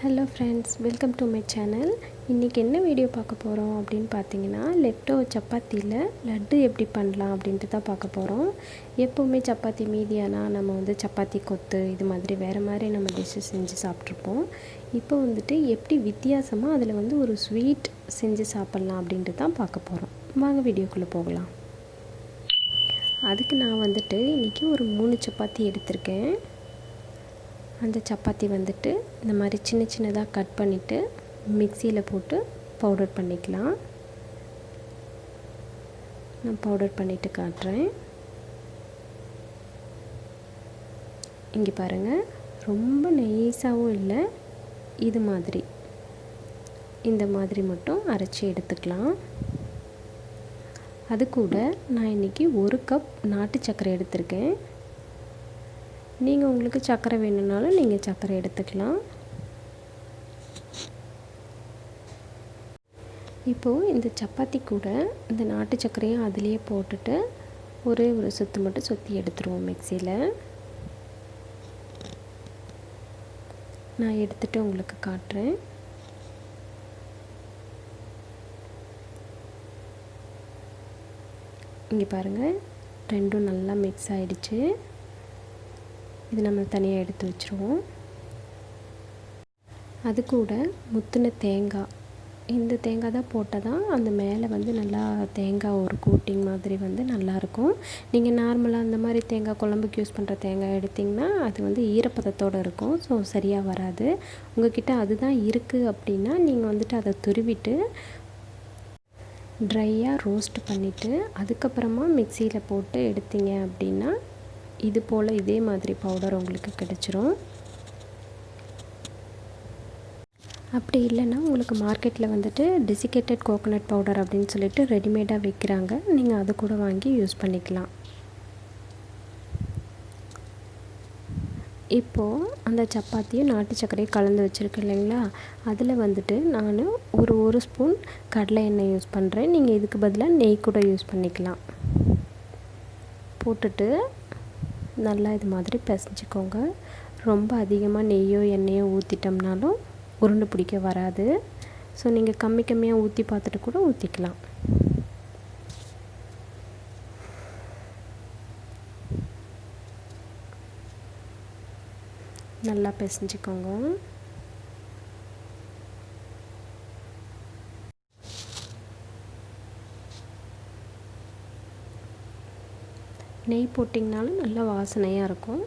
Hello friends, welcome to my channel. இன்றைக்கி என்ன video பார்க்க போகிறோம் அப்படின்னு பார்த்தீங்கன்னா, லெஃப்ட் ஓவர் சப்பாத்தியில் லட்டு எப்படி பண்ணலாம் அப்படின்ட்டு தான் பார்க்க போகிறோம். எப்போவுமே சப்பாத்தி மீதியானால் நம்ம சப்பாத்தி கொத்து இது மாதிரி வேறு மாதிரி நம்ம டிஷ்ஷஸ் செஞ்சு சாப்பிட்ருப்போம். இப்போ எப்படி வித்தியாசமாக அதில் ஒரு ஸ்வீட் செஞ்சு சாப்பிட்லாம் அப்படின்ட்டு தான் பார்க்க போகிறோம். வாங்க வீடியோக்குள்ளே போகலாம். அதுக்கு நான் இன்றைக்கி ஒரு 3 சப்பாத்தி எடுத்திருக்கேன். அந்த சப்பாத்தி இந்த மாதிரி சின்ன சின்னதாக கட் பண்ணிவிட்டு மிக்சியில் போட்டு பவுடர் பண்ணிக்கலாம். நான் பவுடர் பண்ணிவிட்டு காட்டுறேன். இங்கே பாருங்கள், ரொம்ப நைஸாகவும் இல்லை, இது மாதிரி இந்த மாதிரி மட்டும் அரைச்சி எடுத்துக்கலாம். அது கூட நான் இன்றைக்கி 1 கப் நாட்டு சர்க்கரை எடுத்திருக்கேன். நீங்கள் உங்களுக்கு சர்க்கரை வேணும்னாலும் நீங்கள் சர்க்கரை எடுத்துக்கலாம். இப்போது இந்த சப்பாத்தி கூட இந்த நாட்டு சர்க்கரையும் அதிலேயே போட்டுட்டு ஒரே ஒரு சுற்று மட்டும் சுற்றி எடுத்துருவோம் மிக்சியில். நான் எடுத்துகிட்டு உங்களுக்கு காட்டுறேன். இங்கே பாருங்கள், ரெண்டும் நல்லா மிக்ஸ் ஆகிடுச்சு. இது நம்ம தனியாக எடுத்து வச்சுருவோம். அது கூட முத்தின தேங்காய், இந்த தேங்காய் தான் போட்டால் தான் அந்த மேலே நல்லா தேங்காய் ஒரு கோட்டிங் மாதிரி நல்லாயிருக்கும். நீங்கள் நார்மலாக அந்த மாதிரி தேங்காய் குழம்புக்கு யூஸ் பண்ணுற தேங்காய் எடுத்திங்கன்னா அது ஈரப்பதத்தோடு இருக்கும். ஸோ சரியாக வராது. உங்கள்கிட்ட அதுதான் இருக்குது அப்படின்னா நீங்கள் அதை துருவிட்டு ட்ரையாக ரோஸ்ட் பண்ணிவிட்டு அதுக்கப்புறமா மிக்சியில் போட்டு எடுத்தீங்க அப்படின்னா இது போல் இதே மாதிரி பவுடர் உங்களுக்கு கிடச்சிரும். அப்படி இல்லைன்னா உங்களுக்கு மார்க்கெட்டில் டெசிகேட்டட் கோகோனட் பவுடர் அப்படின்னு சொல்லிட்டு ரெடிமேடாக விற்கிறாங்க. நீங்கள் அதை கூட வாங்கி யூஸ் பண்ணிக்கலாம். இப்போது அந்த சப்பாத்தியும் நாட்டு சர்க்கரையும் கலந்து வச்சுருக்கேன் இல்லைங்களா, அதில் நான் ஒரு ஸ்பூன் கடலை எண்ணெய் யூஸ் பண்ணுறேன். நீங்கள் இதுக்கு பதிலாக நெய் கூட யூஸ் பண்ணிக்கலாம். போட்டுட்டு நல்லா இது மாதிரி பிசைஞ்சிக்கோங்க. ரொம்ப அதிகமாக நெய்யோ எண்ணெயோ ஊற்றிட்டோம்னாலும் உருண்டை பிடிக்க வராது. ஸோ நீங்கள் கம்மியாக ஊற்றி பார்த்துட்டு கூட ஊற்றிக்கலாம். நல்லா பிசைஞ்சிக்கோங்க. நெய் போட்டிங்கனாலும் நல்லா வாசனையாக இருக்கும்.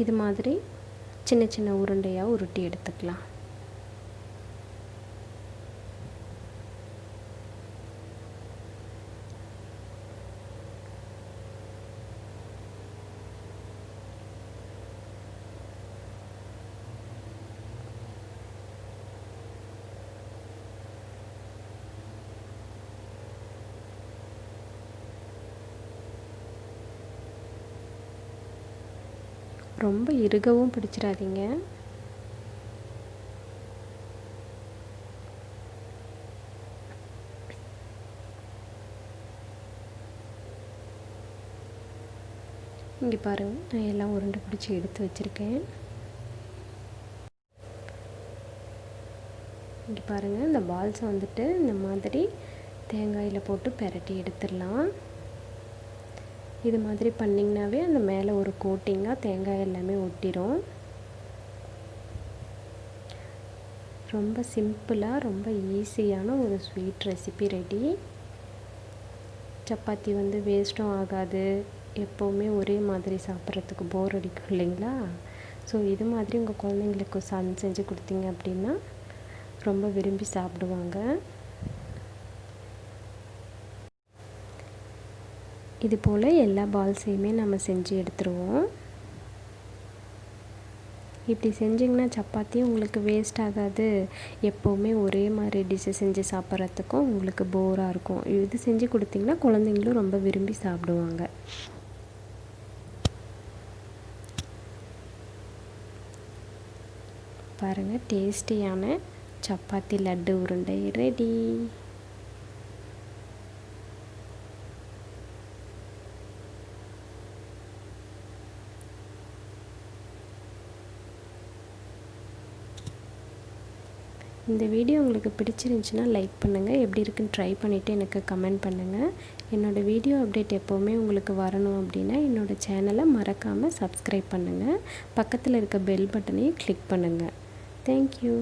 இது மாதிரி சின்ன சின்ன உருண்டையாக உருட்டி எடுத்துக்கலாம். ரொம்ப இறுகவும் பிடிச்சிடாதீங்க. இங்கே பாருங்கள், நான் எல்லாம் உருண்டை பிடிச்சி எடுத்து வச்சுருக்கேன். இங்கே பாருங்கள், இந்த பால்ஸை இந்த மாதிரி தேங்காயில் போட்டு பிரட்டி எடுத்துடலாம். இது மாதிரி பண்ணிங்கனாவே அந்த மேலே ஒரு கோட்டிங்காக தேங்காய் எல்லாமே ஒட்டிடும். ரொம்ப சிம்பிளாக ரொம்ப ஈஸியான ஒரு ஸ்வீட் ரெசிபி ரெடி. சப்பாத்தி வேஸ்ட்டும் ஆகாது. எப்போவுமே ஒரே மாதிரி சாப்பிட்றதுக்கு போர் அடிக்கும் இல்லைங்களா? ஸோ இது மாதிரி உங்கள் குழந்தைங்களுக்கு செஞ்சு கொடுத்தீங்க அப்படின்னா ரொம்ப விரும்பி சாப்பிடுவாங்க. இது போல் எல்லா பால்ஸையுமே நம்ம செஞ்சு எடுத்துருவோம். இப்படி செஞ்சிங்கன்னா சப்பாத்தி உங்களுக்கு வேஸ்ட் ஆகாது. எப்போவுமே ஒரே மாதிரி டிஷ்ஷை செஞ்சு சாப்பிட்றதுக்கும் உங்களுக்கு போராக இருக்கும். இது செஞ்சு கொடுத்திங்கன்னா குழந்தைங்களும் ரொம்ப விரும்பி சாப்பிடுவாங்க. பாருங்கள், டேஸ்டியான சப்பாத்தி லட்டு உருண்டை ரெடி. இந்த வீடியோ உங்களுக்கு பிடிச்சிருந்துச்சுன்னா லைக் பண்ணுங்கள், எப்படி இருக்குன்னு ட்ரை பண்ணிவிட்டு எனக்கு கமெண்ட் பண்ணுங்கள். என்னோடய வீடியோ அப்டேட் எப்போவுமே உங்களுக்கு வரணும் அப்படின்னா என்னோடய சேனலை மறக்காமல் சப்ஸ்கிரைப் பண்ணுங்கள். பக்கத்தில் இருக்க பெல் பட்டனையும் கிளிக் பண்ணுங்கள். தேங்க்யூ.